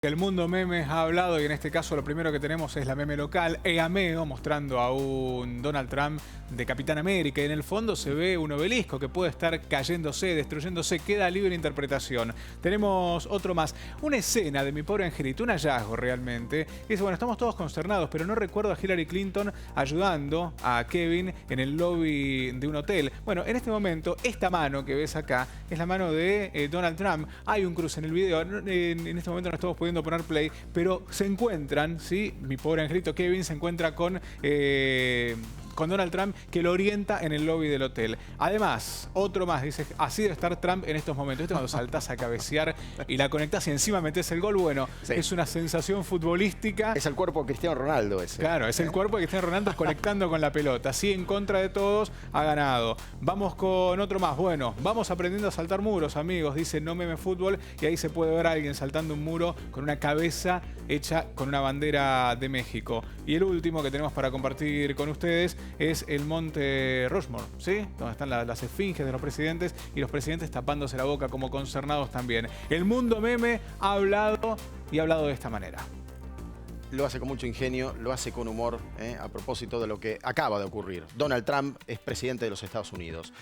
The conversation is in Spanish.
El mundo memes ha hablado y en este caso lo primero que tenemos es la meme local, Egameo, mostrando a un Donald Trump de Capitán América y en el fondo se ve un obelisco que puede estar cayéndose, destruyéndose, queda libre interpretación. Tenemos otro más, una escena de Mi Pobre Angelito, un hallazgo realmente. Y dice, bueno, estamos todos consternados, pero no recuerdo a Hillary Clinton ayudando a Kevin en el lobby de un hotel. Bueno, en este momento, esta mano que ves acá es la mano de Donald Trump. Hay un cruce en el video, en este momento no estamos pudiendo poner play, pero se encuentran, ¿sí? Mi Pobre Angelito Kevin se encuentra con Donald Trump, que lo orienta en el lobby del hotel. Además, otro más, dice, así debe estar Trump en estos momentos. Esto cuando saltás a cabecear y la conectás y encima metés el gol, bueno, sí, es una sensación futbolística. Es el cuerpo de Cristiano Ronaldo ese. Claro, es el cuerpo de Cristiano Ronaldo conectando con la pelota. Sí, en contra de todos, ha ganado. Vamos con otro más. Bueno, vamos aprendiendo a saltar muros, amigos, dice No Meme Fútbol, y ahí se puede ver a alguien saltando un muro con una cabeza hecha con una bandera de México. Y el último que tenemos para compartir con ustedes es el Monte Rushmore, ¿sí? Donde están las esfinges de los presidentes y los presidentes tapándose la boca como consternados también. El mundo meme ha hablado y ha hablado de esta manera. Lo hace con mucho ingenio, lo hace con humor, a propósito de lo que acaba de ocurrir. Donald Trump es presidente de los Estados Unidos.